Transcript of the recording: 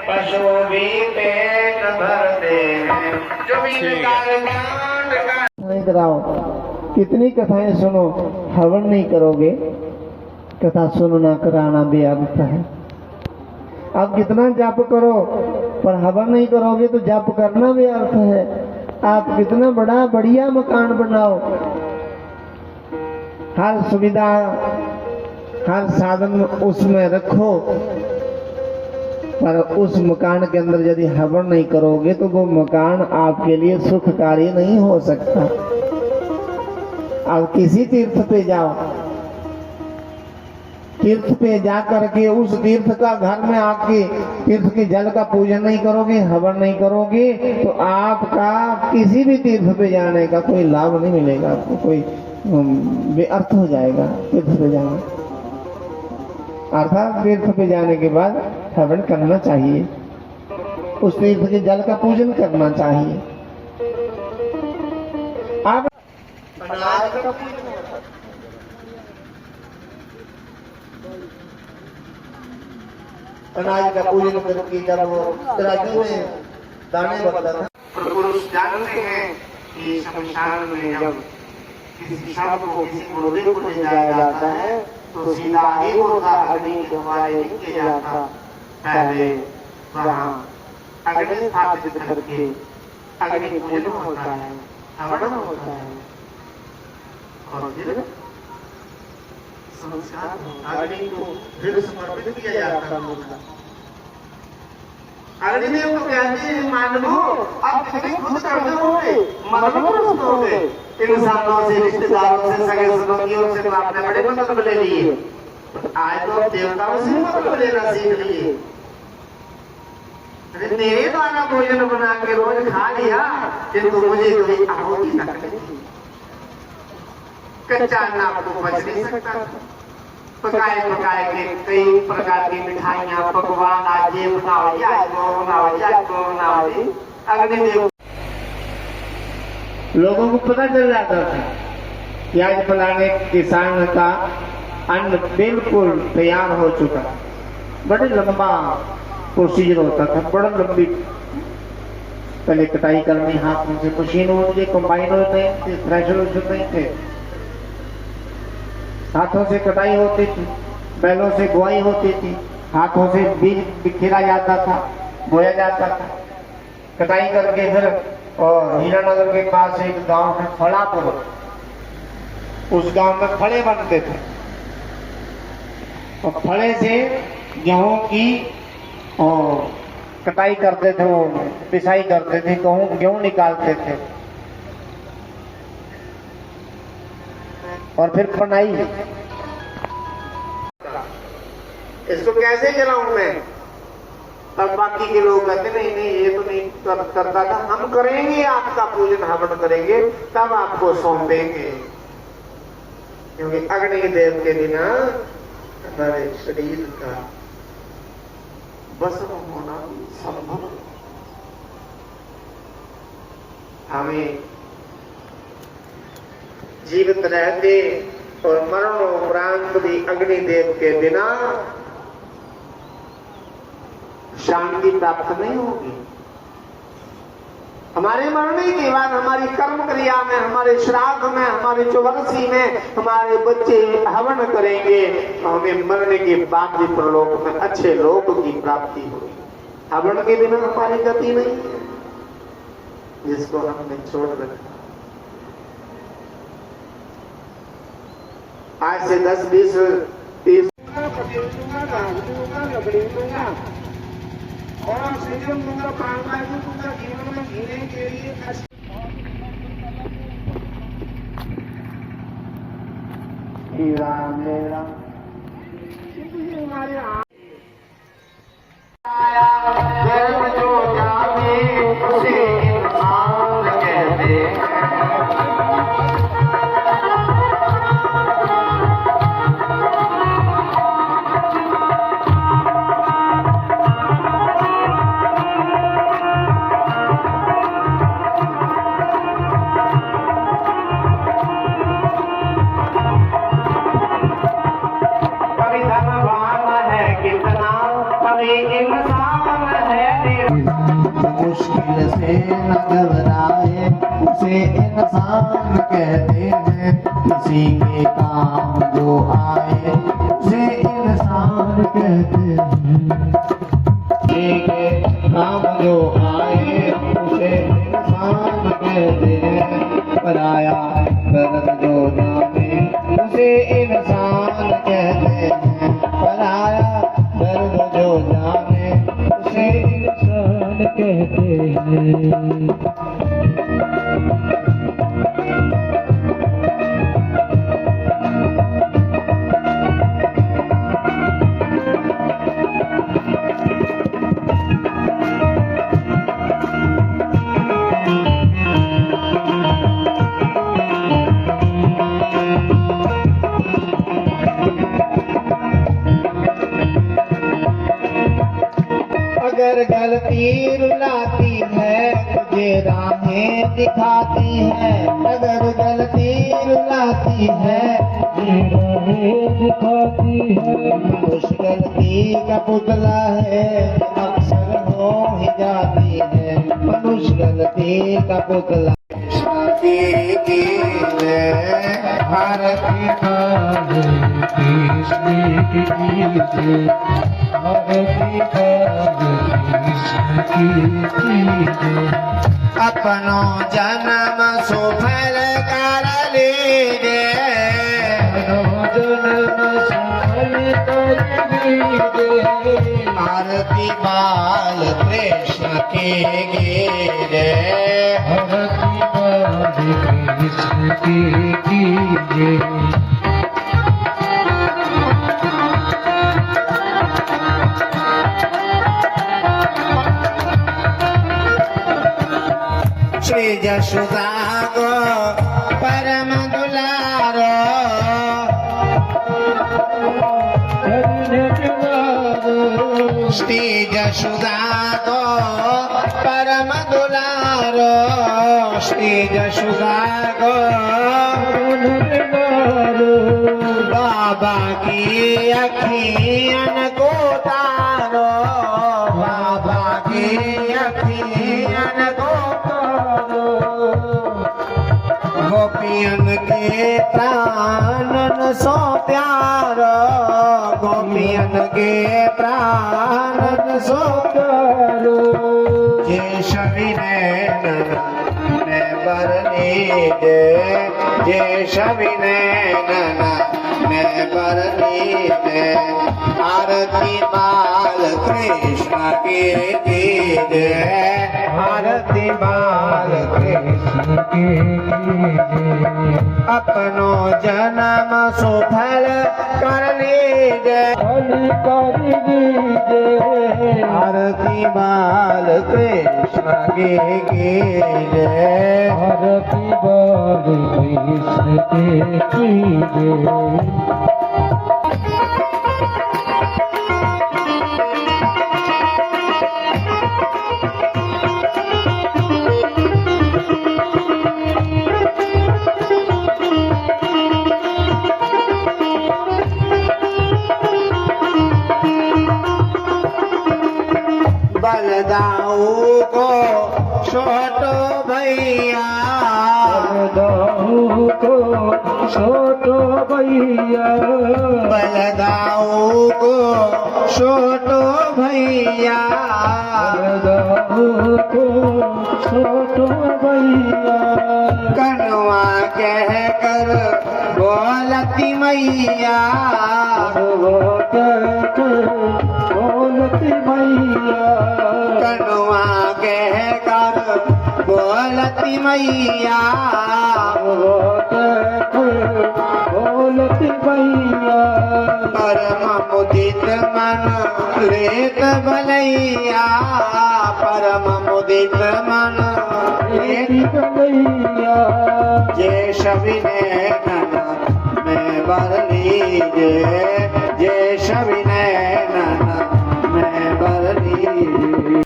पशु भी पेट भरते हैं जो नहीं कराओ। कितनी कथाएं सुनो, हवन नहीं करोगे, कथा सुनना कराना व्यर्थ है। आप कितना जप करो पर हवन नहीं करोगे तो जप करना व्यर्थ है। आप कितना बड़ा बढ़िया मकान बनाओ, हर सुविधा हर साधन उसमें रखो, पर उस मकान के अंदर यदि हवन नहीं करोगे तो वो मकान आपके लिए सुखकारी नहीं हो सकता। आप किसी तीर्थ पे जाओ, तीर्थ पे जा करके उस तीर्थ का घर में आके तीर्थ के जल का पूजन नहीं करोगे, हवन नहीं करोगे तो आपका किसी भी तीर्थ पे जाने का कोई लाभ नहीं मिलेगा। आपको कोई व्यर्थ हो जाएगा तीर्थ पे जाना। अर्थात तीर्थ पे जाने के बाद हवन करना चाहिए, उस तीर्थ के जल का पूजन करना चाहिए। आप अनाज का पूजन करके जब वो तराजू में दाने भरता था, पुरुष जानते हैं कि शमशान में जब किसी शव को किसी मुर्दे को ले जाया जाता है तो सीधा ही मुर्दा अग्नि के हवाले नहीं किया जाता। पहले वहाँ अग्नि स्थापित करके अग्नि पूजन होता है, हवन होता है और फिर संस्कार अग्नि को फिर समर्पित किया जाता है मुर्दा। अग्नि को कहते हैं मानवो, अब कितनी खुद कर दोगे, मजबूर होगे। इंसानों से, रिश्तेदारों से, सगे संबंधियों से आपने बड़े मतलब ले लिए, आज तो देवताओं से मतलब लेना सीख लिए। तेरे द्वारा भोजन बना के रोज खा लिया किंतु मुझे कोई आहुति तक नहीं, कच्चा अन्न आपको बच नहीं सकता। पकाए पकाए के कई प्रकार की मिठाइयाँ पकवान आज ये बनाओ, अग्निदेव लोगों को पता चल जाता था कि आज फलाने किसान का अन्न बिल्कुल तैयार हो चुका। बड़े लंबा प्रोसीजर होता था, बड़ा लंबी पहले कटाई करनी, हाथों से मशीन होती थी, कंबाइन होते थे, थ्रेशर नहीं थे, हाथों से कटाई होती थी, बैलों से बुआई होती थी, हाथों से बीज बिखेरा जाता था, बोया जाता था। कटाई करके फिर और हीरानगर के पास एक गांव है फड़ापुर, उस गांव में फड़े बनते थे और फड़े से गेहूं की और कटाई करते थे, वो पिसाई करते थे, गेहूं निकालते थे और फिर बनाई। इसको कैसे जलाऊं मैं? तब बाकी के लोग कहते नहीं नहीं ये तो नहीं करता था, हम करेंगे, आपका पूजन हवन करेंगे, तब आपको सौंपेंगे। क्योंकि अग्निदेव के बिना हमारे शरीर का भस्म होना संभव। हमें जीवित रहते और मरणोपरांत भी अग्निदेव के बिना शांति प्राप्त नहीं होगी। हमारे मरने के बाद हमारी कर्म क्रिया में, हमारे श्राद्ध में, हमारे चौवर्षी में हमारे बच्चे हवन करेंगे तो हमें मरने के बाद भी परलोक में अच्छे लोक की प्राप्ति होगी। हवन के बिना हमारी गति नहीं है, जिसको हमने छोड़ रखा। आज से 10, 20, 30 और श्रीजन दूंगा, प्राणवायु दूंगा, जीवन में जीने के लिए राम राम हमारे आया जो जाने उसे इंसान कहते हैं। मुश्किल से न घबराए उसे इंसान कहते हैं। किसी के काम जो आए उसे इंसान कहते हैं। किसी के काम जो आए उसे इंसान कहते हैं। पराया दर्द जो जाने उसे इंसान कहते हैं। पराया दर्द जो जाने उसे इंसान कहते हैं। अगर गलती रुलाती है तुझे राहें दिखाती है। अगर गलती रुलाती है राहें दिखाती है। उस गलती का पुतला है अक्सर हो ही जाती है। मनुष्य गलती का पुतला अपनो जन्म सफल कर लीजे। आरती बाल कृष्ण के गे। आरती बाल कृष्ण के गे। श्री यशोदा गो परम दुलारो। श्री यशोदा गो परम दुलारो। श्री यशोदा गो बाबा की अखियन को तारो। बाबा की अखियन को गोपियन के प्राणन सो प्यारो। गोपियन के प्राणन सो प्यारो। जे शविनैन में बरनी दे। जे शविनैन में बरनी दे। आरती बाल कृष्ण के दे। आरती बाल कृष्ण के अपनो जन्म सुफल कर लीजे। आरती बाल कृष्ण के जय। आरती बाल कृष्ण के जय। बलदाऊ को छोटो भैया। बलदाऊ को छोटो भैया। बलदाऊ को छोटो भैया। बलदाऊ को छोटो भैया। कनवा कह कर बोलती मैया। बोलती मैया। कनवा कह कर बोलती मैया। बोलती मैया। परम मुदित मन लेत भलैया। परम मुदित मन लेत भलैया। जे शविनैन में बर लीजे। जे शविनैन में बर लीजे।